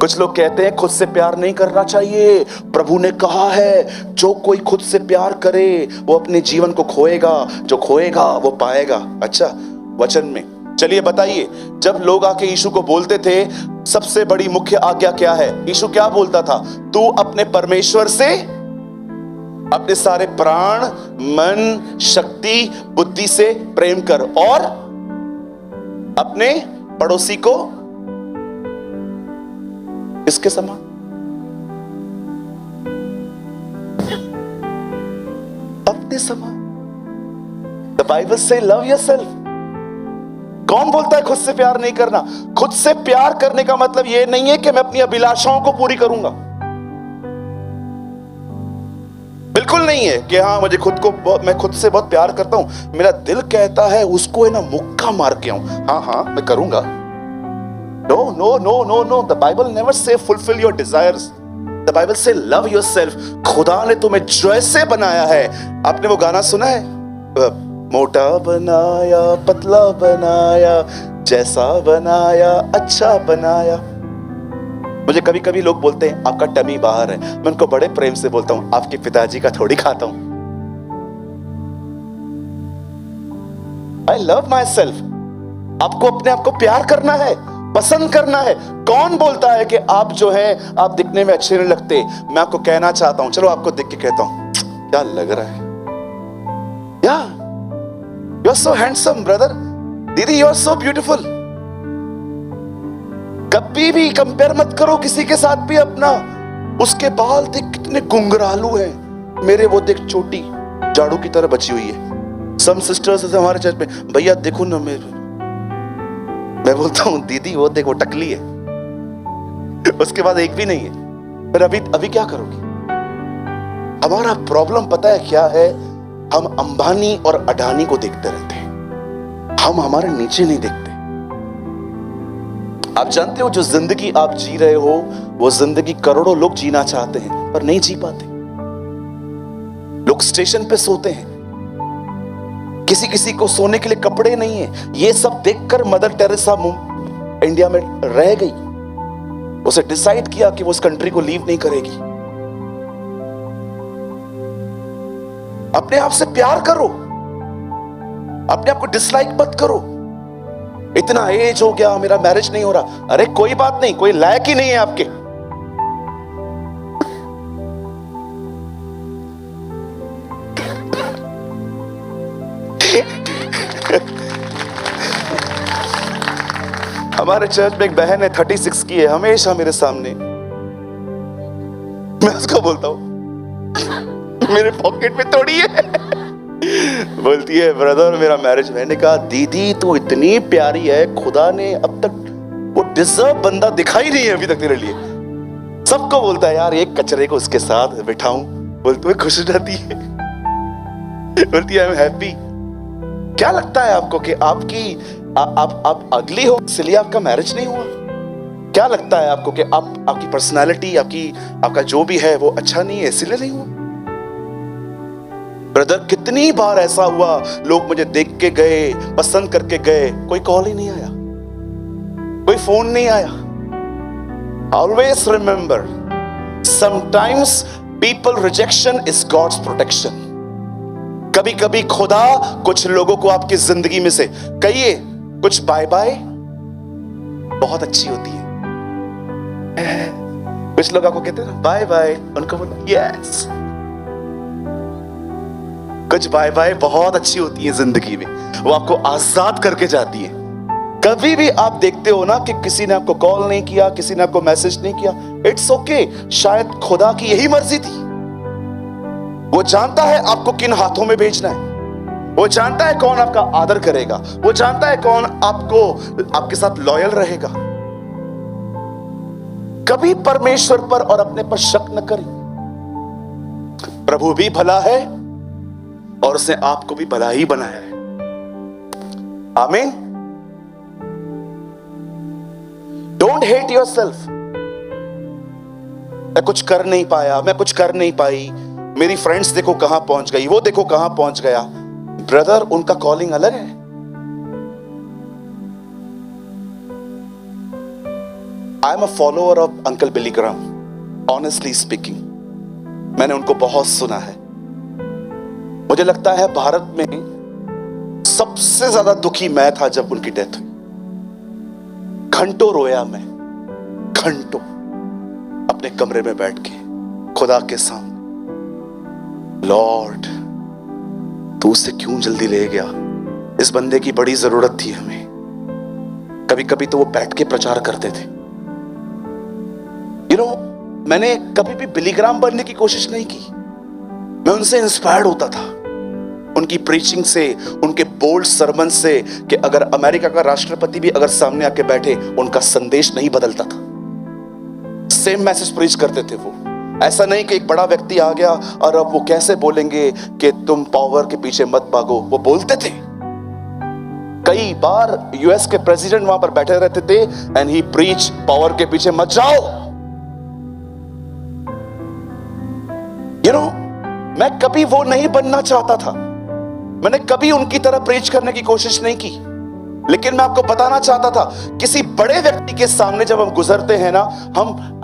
कुछ लोग कहते हैं खुद से प्यार नहीं करना चाहिए। प्रभु ने कहा है जो कोई खुद से प्यार करे वो अपने जीवन को खोएगा, जो खोएगा वो पाएगा। अच्छा, वचन में चलिए बताइए, जब लोग आके यीशु को बोलते थे सबसे बड़ी मुख्य आज्ञा क्या है, यीशु क्या बोलता था? तू अपने परमेश्वर से अपने सारे प्राण, मन, शक्ति, बुद्धि से प्रेम कर और अपने पड़ोसी को इसके समान। अपने समान। The Bible say love yourself. कौन बोलता है खुद से प्यार नहीं करना? खुद से प्यार करने का मतलब यह नहीं है कि मैं अपनी अभिलाषाओं को पूरी करूंगा। बिल्कुल नहीं है कि हाँ मुझे मैं खुद से बहुत प्यार करता हूं, मेरा दिल कहता है उसको है ना मुक्का मार के आऊं, हाँ मैं करूंगा। No no no no no, the Bible never say fulfil your desires. The Bible say love yourself. खुदा ने तुम्हें जैसे बनाया है। आपने वो गाना सुना है, मोटा बनाया पतला बनाया, जैसा बनाया अच्छा बनाया। मुझे कभी कभी लोग बोलते हैं आपका टमी बाहर है, मैं उनको बड़े प्रेम से बोलता हूं आपके पिताजी का थोड़ी खाता हूं। I love my self. आपको अपने आप को प्यार करना है, पसंद करना है। कौन बोलता है कि आप जो है आप दिखने में अच्छे नहीं लगते? मैं आपको कहना चाहता हूं, चलो आपको देख के कहता हूं क्या लग रहा है, या you are so handsome brother, दीदी यू आर सो ब्यूटीफुल। कभी भी कंपेयर मत करो किसी के साथ भी अपना। उसके बाल देख कितने गुंगरालू हैं, मेरे वो देख चोटी झाड़ू की तरह बची हुई है। सम सिस्टर्स हमारे चर्च में, भैया देखो ना मैं बोलता हूं दीदी वो देख वो टकली है, उसके बाद एक भी नहीं है। फिर अभी क्या करोगी? हमारा प्रॉब्लम पता है क्या है? हम अंबानी और अडानी को देखते रहते हैं, हम हमारे नीचे नहीं देखते। आप जानते हो जो जिंदगी आप जी रहे हो वो जिंदगी करोड़ों लोग जीना चाहते हैं पर नहीं जी पाते। लोग स्टेशन पे सोते हैं, किसी किसी को सोने के लिए कपड़े नहीं है। ये सब देखकर मदर टेरेसा इंडिया में रह गई। उसे डिसाइड किया कि वो उस कंट्री को लीव नहीं करेगी। अपने आप से प्यार करो, अपने आप को डिसलाइक मत करो। इतना एज हो गया मेरा मैरिज नहीं हो रहा, अरे कोई बात नहीं, कोई लायक ही नहीं है आपके। हमारे चर्च में एक बहन है 36 की है, हमेशा मेरे सामने। मैं उसको बोलता हूं मेरे पॉकेट में थोड़ी है, बोलती है ब्रदर मेरा मैरिज। मैंने कहा दीदी तू इतनी प्यारी है, खुदा ने अब तक वो डिजर्व बंदा दिखाई नहीं है अभी तक तेरे लिए। सबको बोलता है यार एक कचरे को उसके साथ बिठाऊं, बोलते हुए खुश रहती है, बोलती है आई एम हैप्पी। क्या लगता है आपको कि आप अगली हो इसलिए आपका मैरिज नहीं हुआ? क्या लगता है आपको कि आपकी पर्सनालिटी आपका जो भी है वो अच्छा नहीं है इसलिए नहीं हुआ? ब्रदर कितनी बार ऐसा हुआ, लोग मुझे देख के गए, पसंद करके गए, कोई कॉल ही नहीं आया, कोई फोन नहीं आया। Always remember, sometimes people rejection is God's protection. कभी कभी खुदा कुछ लोगों को आपकी जिंदगी में से, कहिए कुछ बाय बाय बहुत अच्छी होती है। कुछ लोग आपको कहते हैं ना बाय बाय, उनको बोलो यस। कुछ बाय बाय बहुत अच्छी होती है जिंदगी में, वो आपको आजाद करके जाती है। कभी भी आप देखते हो ना कि किसी ने आपको कॉल नहीं किया, किसी ने आपको मैसेज नहीं किया, इट्स ओके, शायद खुदा की यही मर्जी थी। वो जानता है आपको किन हाथों में भेजना है, वो जानता है कौन आपका आदर करेगा, वो जानता है कौन आपके साथ लॉयल रहेगा। कभी परमेश्वर पर और अपने पर शक न करें। प्रभु भी भला है और उसने आपको भी भला ही बनाया है। आमीन। Don't hate yourself. मैं कुछ कर नहीं पाया, मैं कुछ कर नहीं पाई, मेरी फ्रेंड्स देखो कहां पहुंच गई, वो देखो कहां पहुंच गया। ब्रदर उनका कॉलिंग अलग है, I am a follower of uncle Billy Graham, honestly speaking. मैंने उनको बहुत सुना है। मुझे लगता है भारत में सबसे ज्यादा दुखी मैं था जब उनकी डेथ हुई। घंटों रोया मैं, घंटों अपने कमरे में बैठ के खुदा के सामने, लॉर्ड तू उसे क्यों जल्दी ले गया? इस बंदे की बड़ी जरूरत थी हमें। कभी कभी तो वो बैठ के प्रचार करते थे। मैंने कभी भी बिली ग्राहम बनने की कोशिश नहीं की। मैं उनसे इंस्पायर्ड होता था, उनकी प्रीचिंग से, उनके बोल्ड सरमन से, कि अगर अमेरिका का राष्ट्रपति भी अगर सामने आके बैठे, उनका संदेश नहीं बदलता था। सेम मैसेज प्रीच करते थे वो। ऐसा नहीं कि एक बड़ा व्यक्ति आ गया और अब वो कैसे बोलेंगे कि तुम पावर के पीछे मत भागो। वो बोलते थे। कई बार यूएस के प्रेसिडेंट वहां पर बैठे रहते थे एंड ही प्रीच, पावर के पीछे मत जाओ। मैं कभी वो नहीं बनना चाहता था। मैंने कभी उनकी तरह प्रीच करने की कोशिश नहीं की। लेकिन मैं आपको बताना चाहता था, किसी बड़े व्यक्ति के सामने जब हम गुजरते हैं ना,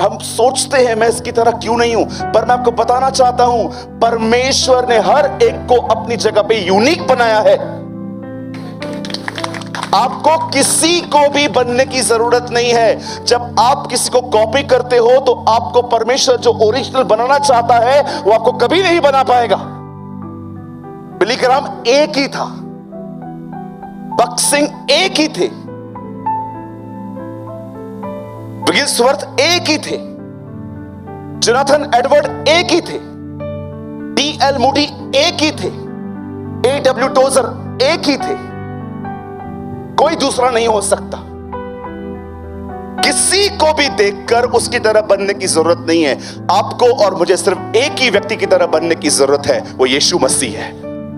हम सोचते हैं मैं इसकी तरह क्यों नहीं हूं। पर मैं आपको बताना चाहता हूं, परमेश्वर ने हर एक को अपनी जगह पे यूनिक बनाया है। आपको किसी को भी बनने की जरूरत नहीं है। जब आप किसी को कॉपी करते हो तो आपको परमेश्वर जो ओरिजिनल बनाना चाहता है वो आपको कभी नहीं बना पाएगा। बिली ग्राहम एक ही था, बक सिंह एक ही थे, विगिल्सवर्थ एक ही थे, जोनाथन एडवर्ड एक ही थे, डी.एल. मूडी एक ही थे, ए.डब्ल्यू. टोजर एक ही थे। कोई दूसरा नहीं हो सकता। किसी को भी देखकर उसकी तरह बनने की जरूरत नहीं है। आपको और मुझे सिर्फ एक ही व्यक्ति की तरह बनने की जरूरत है, वो यीशु मसीह है।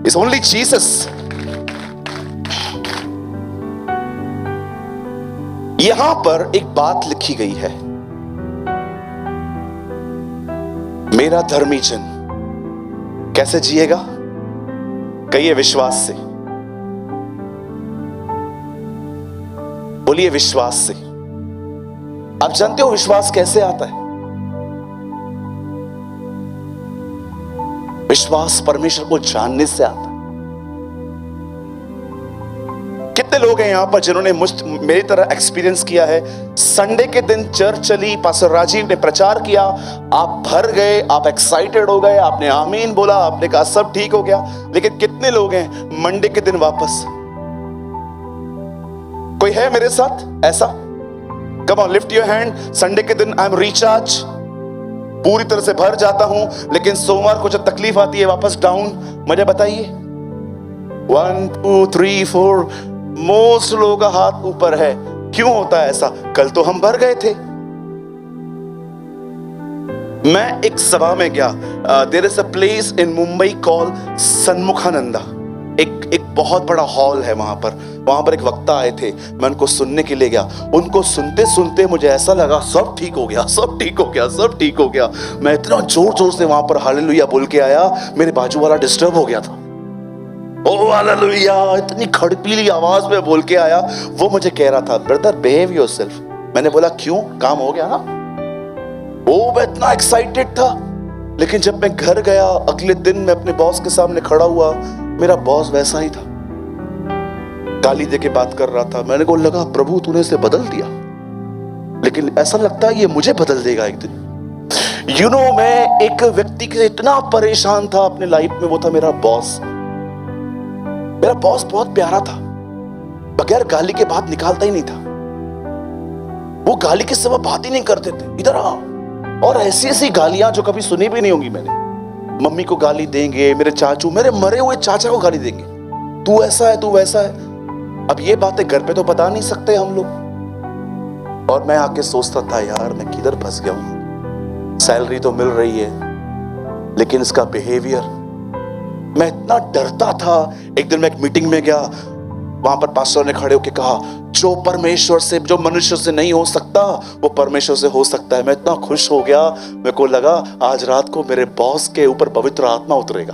It's only Jesus. यहां पर एक बात लिखी गई है, मेरा धर्मी जन कैसे जिएगा? कहिए विश्वास से। बोलिए विश्वास से। आप जानते हो विश्वास कैसे आता है? विश्वास परमेश्वर को जानने से आता है। कितने लोग हैं यहां पर जिन्होंने मेरी तरह एक्सपीरियंस किया है? संडे के दिन चर्च चली, पास्टर राजीव ने प्रचार किया, आप भर गए, आप एक्साइटेड हो गए, आपने आमीन बोला, आपने कहा सब ठीक हो गया। लेकिन कितने लोग हैं मंडे के दिन वापस? कोई है मेरे साथ ऐसा? Come on lift your hand. Sunday के दिन आई एम रिचार्ज, पूरी तरह से भर जाता हूं, लेकिन सोमवार को जब तकलीफ आती है वापस डाउन। मुझे बताइए। 1 2 3 4 मोस्ट लोगों का हाथ ऊपर है। क्यों होता है ऐसा? कल तो हम भर गए थे। मैं एक सभा में गया। There is a place in Mumbai call Shanmukhananda. एक बहुत बड़ा हॉल है वहां पर एक वक्ता आए थे। मैं उनको सुनने के लिए गया। उनको सुनते सुनते मुझे ऐसा लगा सब ठीक हो गया, सब ठीक हो गया, सब ठीक हो गया। मैं इतना जोर जोर से वहां पर हालेलुया बोल के आया, मेरे बाजू वाला डिस्टर्ब हो गया था। ओ हालेलुया, इतनी खड़पीली आवाज में बोल के आया। वो मुझे कह रहा था, ब्रदर बिहेव योरसेल्फ। मैंने बोला क्यों? काम हो गया ना। ओ मैं इतना एक्साइटेड था। लेकिन जब मैं घर गया, अगले दिन मैं अपने बॉस के सामने खड़ा हुआ, मेरा बॉस वैसा ही था, गाली देके बात कर रहा था। मैंने को लगा प्रभु तूने इसे बदल दिया, लेकिन ऐसा लगता है ये मुझे बदल देगा एक दिन। मैं एक व्यक्ति से इतना परेशान था अपने लाइफ में, वो था मेरा बॉस। मेरा बॉस बहुत प्यारा था, बगैर गाली के बात निकालता ही नहीं था। वो गाली के सिवा बात ही नहीं करते थे। इधर आ। और ऐसी ऐसी गालियां जो कभी सुनी भी नहीं होंगी मैंने। मम्मी को गाली देंगे, मेरे चाचू, मेरे मरे हुए चाचा को गाली देंगे, तू ऐसा है, तू वैसा है। अब ये बातें घर पे तो बता नहीं सकते हम लोग। और मैं आके सोचता था यार मैं किधर फंस गया हूं। सैलरी तो मिल रही है, लेकिन इसका बिहेवियर। मैं इतना डरता था। एक दिन मैं एक मीटिंग में गया, वहां पर पास्टर ने खड़े होकर कहा, जो परमेश्वर से, जो मनुष्य से नहीं हो सकता वो परमेश्वर से हो सकता है। मैं इतना खुश हो गया, मेरे को लगा आज रात को मेरे बॉस के ऊपर पवित्र आत्मा उतरेगा।